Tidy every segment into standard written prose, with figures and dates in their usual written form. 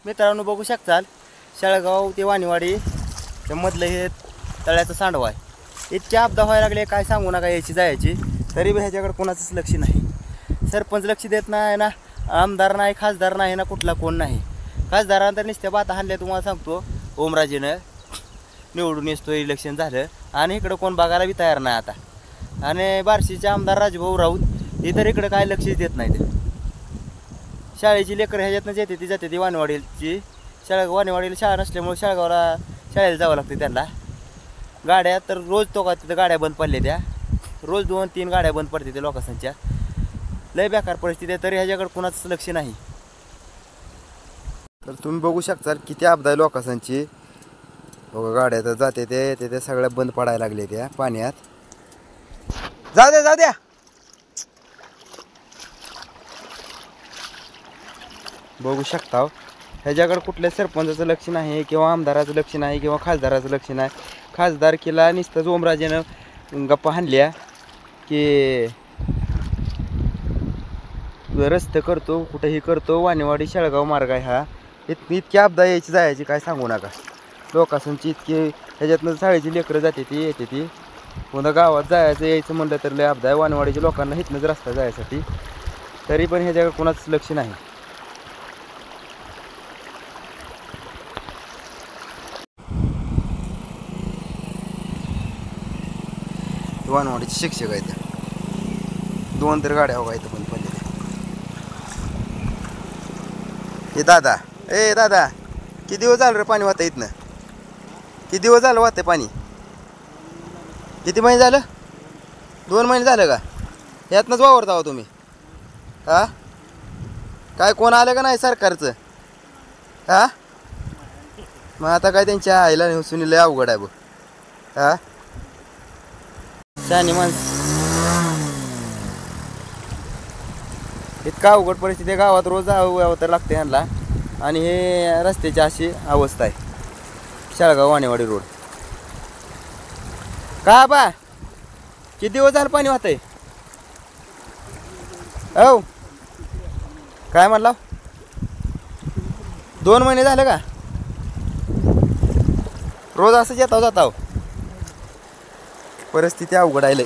मित्रांनो बघू शकताल शेळगाव ते वाणीवाडी मधलं हे तळ्याचं सांडवा आहे। इतके अपदा व्हायला लागले काय सांगू नका, यायची जायची तरी बी ह्याच्याकडे कोणाचंच लक्ष नाही। सरपंच लक्ष देत नाही ना, आमदार नाही, खासदार नाही ना, कुठला कोण नाही। खासदारांना तर नुसत्या बाता हाणल्या, तुम्हाला सांगतो ओमराजेनं निवडून येतो इलेक्शन झालं आणि इकडं कोण बघायला बी तयार नाही आता। आणि बार्शीचे आमदार राजभाऊ राऊत हे तर इकडं काय लक्ष देत नाहीत। शाळेची लेकरं ह्याच्यातनंच जाते ती वाणीवाडीची वाणीवाडीला शाळा नसल्यामुळे शाळेला जावं लागतं त्यांना। गाड्या तर रोज तो का तिथं गाड्या बंद पडल्या, त्या रोज 2-3 गाड्या बंद पडते त्या लोकांच्या। लय बेकार परिस्थिती आहे, तरी ह्याच्याकडे कुणाचंच लक्ष नाही। तर तुम्ही बघू शकता किती अपदा आहे लोकांची। गाड्या तर जाते ते सगळ्या बंद पडायला लागले त्या पाण्यात। जाऊ द्या बघू शकता ह्याच्याकडे कुठल्या सरपंचाचं लक्ष नाही किंवा आमदाराचं लक्ष नाही किंवा खासदाराचं लक्ष नाही। खासदार केला नुसतंच ओमराजेनं गप्पा हाणल्या की रस्ते करतो, कुठेही करतो, वाणीवाडी शेळगाव मार्ग आहे हा। इतकी अपदा यायची जायची काय सांगू नका। लोकांची इतकी ह्याच्यातनं शाळेची लेकरं जाते ती येते ती, पुन्हा गावात जायचं यायचं म्हणलं तर लय अपदा आहे। वाणीवाडीच्या लोकांना इथनंच रस्ता जायसाठी, तरी पण ह्याच्याकडे कोणाचंच लक्ष नाही। वाणीवाडीचे शिक्षक आहेत, 2 तर गाड्या इथं पण पडलेल्या। हे दादा, दादा किती दिवस झालं रे पाणी वाहतं इथनं? किती दिवस झालं वाहते पाणी? किती महिने झालं? 2 महिने झालं का? ह्यातनंच वावरता हो तुम्ही? हा काय कोण आलं का नाही सरकारचं? हा मग आता काय त्यांच्या आईला सुनीला अवघड आहे बघ। हा शानी माणसं, इतका अवघड परिस्थिती आहे गावात, रोज यावं तर लागते ह्यांना। आणि हे रस्त्याची अशी अवस्था आहे शेळगाव वाणीवाडी रोड। का बा किती दिवस झालं पाणी वाहतंय? हो काय म्हणला? 2 महिने झाले का? रोज असंच येताव जाताव? परिस्थिती अवघड आहे लय।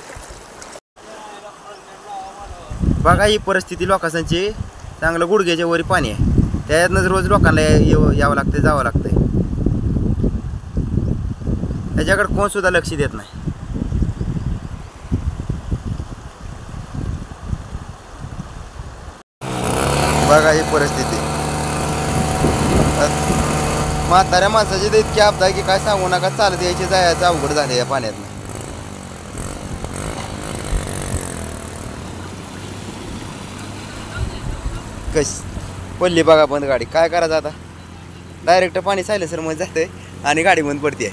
बघा ही परिस्थिती लोकांची, चांगलं गुडघ्याच्या वरी पाणी आहे, त्याच्यातनंच रोज लोकांना यावं लागतं, जावं लागतंय। त्याच्याकडे कोण सुद्धा लक्ष देत नाही। बघा ही परिस्थिती, म्हाताऱ्या माणसाची तर इतकी अपदा आहे की काय सांगू नका। चालत यायची जायचं अवघड झाले या पाण्यातनं। कशी पडली बघा बंद गाडी, काय करायचं आता? डायरेक्ट पाणी सायलेन्सर मध्ये जाते आणि गाडी बंद पडते।